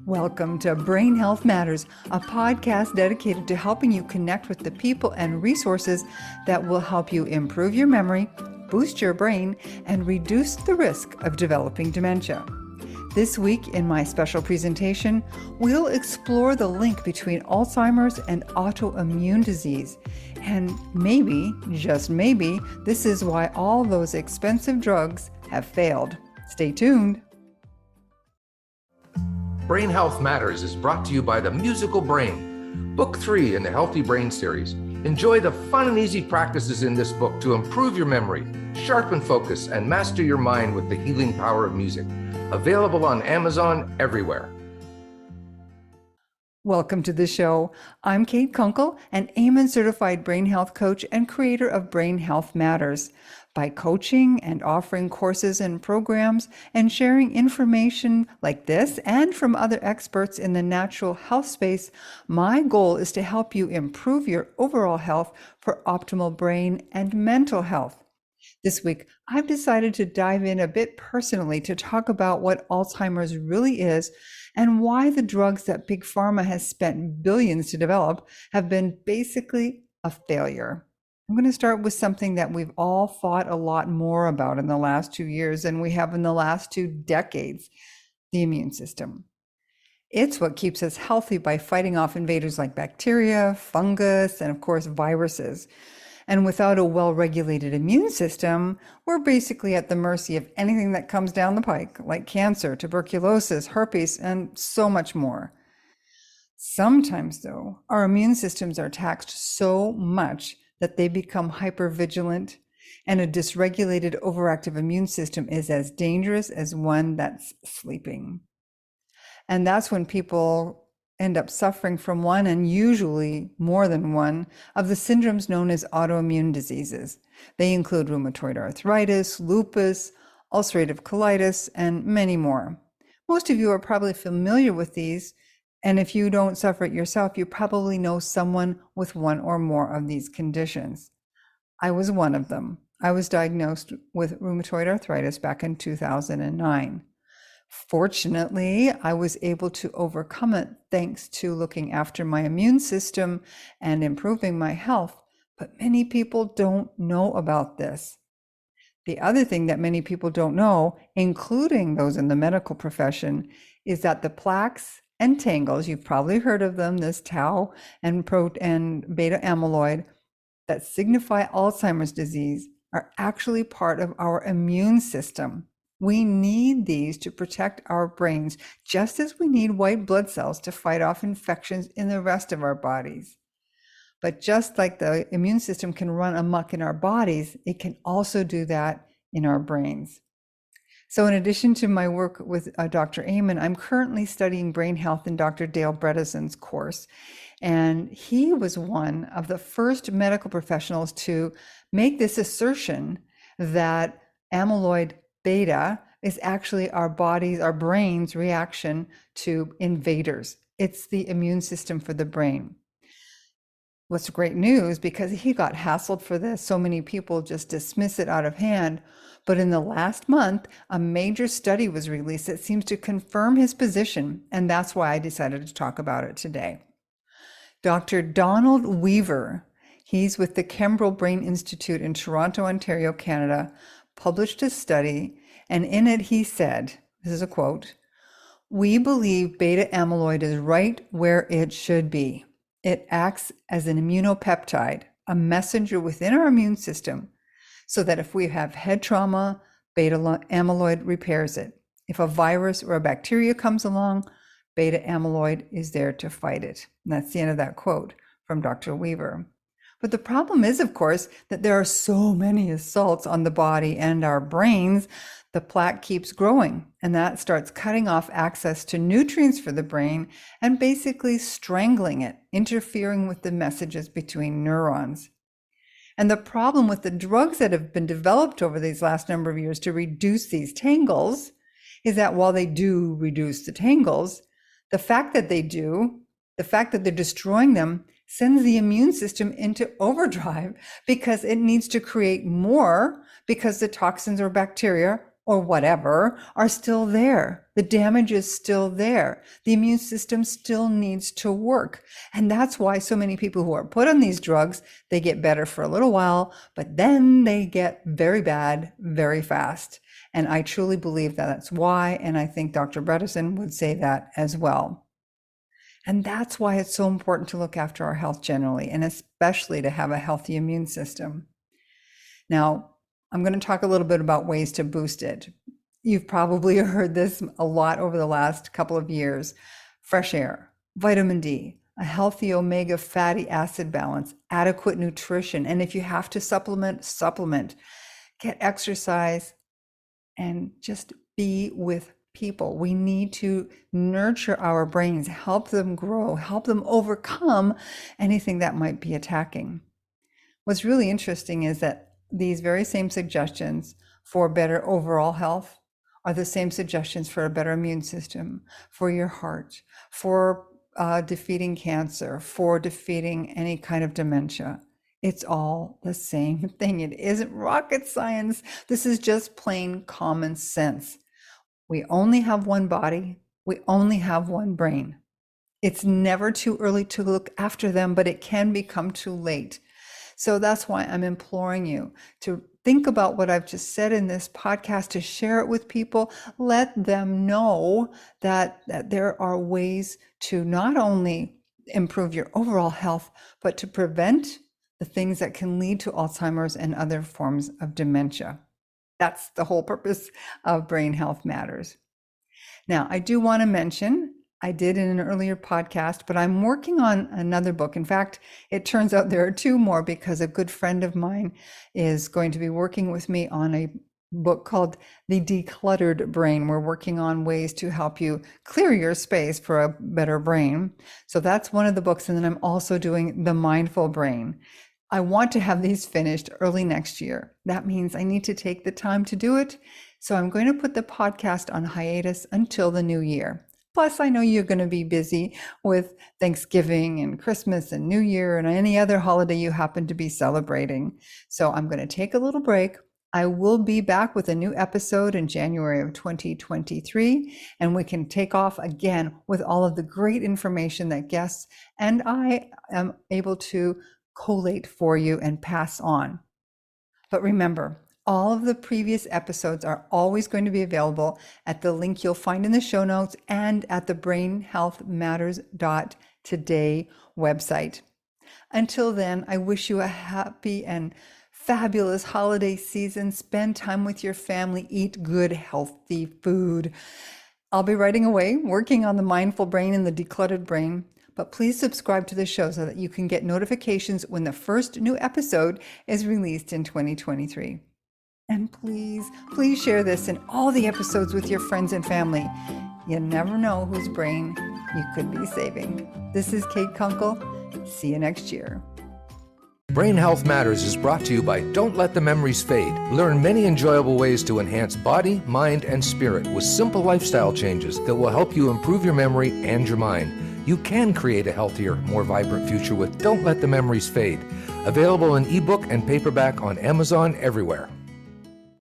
Welcome to Brain Health Matters, a podcast dedicated to helping you connect with the people and resources that will help you improve your memory, boost your brain, and reduce the risk of developing dementia. This week in my special presentation, we'll explore the link between Alzheimer's and autoimmune disease. And maybe, just maybe, this is why all those expensive drugs have failed. Stay tuned. Brain Health Matters is brought to you by the Musical Brain, Book 3 in the Healthy Brain series. Enjoy the fun and easy practices in this book to improve your memory, sharpen focus, and master your mind with the healing power of music. Available on Amazon everywhere. Welcome to the show. I'm Kate Kunkel, an Amen certified brain health coach and creator of Brain Health Matters. By coaching and offering courses and programs and sharing information like this and from other experts in the natural health space, my goal is to help you improve your overall health for optimal brain and mental health. This week, I've decided to dive in a bit personally to talk about what Alzheimer's really is and why the drugs that Big Pharma has spent billions to develop have been basically a failure. I'm going to start with something that we've all thought a lot more about in the last 2 years than we have in the last 2 decades, the immune system. It's what keeps us healthy by fighting off invaders like bacteria, fungus, and of course, viruses. And without a well-regulated immune system, we're basically at the mercy of anything that comes down the pike, like cancer, tuberculosis, herpes, and so much more. Sometimes, though, our immune systems are taxed so much that they become hypervigilant, and a dysregulated, overactive immune system is as dangerous as one that's sleeping. And that's when people end up suffering from one, and usually more than one, of the syndromes known as autoimmune diseases. They include rheumatoid arthritis, lupus, ulcerative colitis, and many more. Most of you are probably familiar with these, and if you don't suffer it yourself, you probably know someone with one or more of these conditions. I was one of them. I was diagnosed with rheumatoid arthritis back in 2009. Fortunately, I was able to overcome it thanks to looking after my immune system and improving my health, but many people don't know about this. The other thing that many people don't know, including those in the medical profession, is that the plaques and tangles, you've probably heard of them, this tau and beta amyloid that signify Alzheimer's disease, are actually part of our immune system. We need these to protect our brains, just as we need white blood cells to fight off infections in the rest of our bodies. But just like the immune system can run amok in our bodies, it can also do that in our brains. So in addition to my work with Dr. Amen, I'm currently studying brain health in Dr. Dale Bredesen's course. And he was one of the first medical professionals to make this assertion that amyloid beta is actually our brain's reaction to invaders. It's the immune system for the brain. What's great news, because he got hassled for this, so many people just dismiss it out of hand. But in the last month, a major study was released that seems to confirm his position, and that's why I decided to talk about it today. Dr. Donald Weaver, he's with the Kembrell Brain Institute in Toronto, Ontario, Canada, published a study, and in it he said, this is a quote, "We believe beta amyloid is right where it should be. It acts as an immunopeptide, a messenger within our immune system, so that if we have head trauma, beta amyloid repairs it. If a virus or a bacteria comes along, beta amyloid is there to fight it." And that's the end of that quote from Dr. Weaver. But the problem is, of course, that there are so many assaults on the body and our brains, the plaque keeps growing, and that starts cutting off access to nutrients for the brain and basically strangling it, interfering with the messages between neurons. And the problem with the drugs that have been developed over these last number of years to reduce these tangles is that while they do reduce the tangles, the fact that they're destroying them sends the immune system into overdrive because it needs to create more because the toxins or bacteria or whatever are still there. The damage is still there. The immune system still needs to work. And that's why so many people who are put on these drugs, they get better for a little while, but then they get very bad very fast. And I truly believe that that's why. And I think Dr. Bredesen would say that as well. And that's why it's so important to look after our health generally, and especially to have a healthy immune system. Now, I'm going to talk a little bit about ways to boost it. You've probably heard this a lot over the last couple of years. Fresh air, vitamin D, a healthy omega fatty acid balance, adequate nutrition. And if you have to supplement, get exercise, and just be with people. We need to nurture our brains, help them grow, help them overcome anything that might be attacking. What's really interesting is that these very same suggestions for better overall health are the same suggestions for a better immune system, for your heart, for defeating cancer, for defeating any kind of dementia. It's all the same thing. It isn't rocket science. This is just plain common sense. We only have one body. We only have one brain. It's never too early to look after them, but it can become too late. So that's why I'm imploring you to think about what I've just said in this podcast, to share it with people. Let them know that there are ways to not only improve your overall health, but to prevent the things that can lead to Alzheimer's and other forms of dementia. That's the whole purpose of Brain Health Matters. Now, I do want to mention, I did in an earlier podcast, but I'm working on another book. In fact, it turns out there are two more because a good friend of mine is going to be working with me on a book called The Decluttered Brain. We're working on ways to help you clear your space for a better brain. So that's one of the books. And then I'm also doing The Mindful Brain. I want to have these finished early next year. That means I need to take the time to do it. So I'm going to put the podcast on hiatus until the new year. Plus, I know you're going to be busy with Thanksgiving and Christmas and New Year and any other holiday you happen to be celebrating. So I'm going to take a little break. I will be back with a new episode in January of 2023, and we can take off again with all of the great information that guests and I am able to collate for you and pass on. But remember, all of the previous episodes are always going to be available at the link you'll find in the show notes and at the Brain Health Matters.Today website. Until then, I wish you a happy and fabulous holiday season. Spend time with your family, eat good, healthy food. I'll be writing away, working on the mindful brain and the decluttered brain. But please subscribe to the show so that you can get notifications when the first new episode is released in 2023. And please share this and all the episodes with your friends and family. You never know whose brain you could be saving. This is Kate Kunkel. See you next year. Brain Health Matters is brought to you by Don't Let the Memories Fade. Learn many enjoyable ways to enhance body, mind, and spirit with simple lifestyle changes that will help you improve your memory and your mind. You can create a healthier, more vibrant future with Don't Let the Memories Fade. Available in ebook and paperback on Amazon everywhere.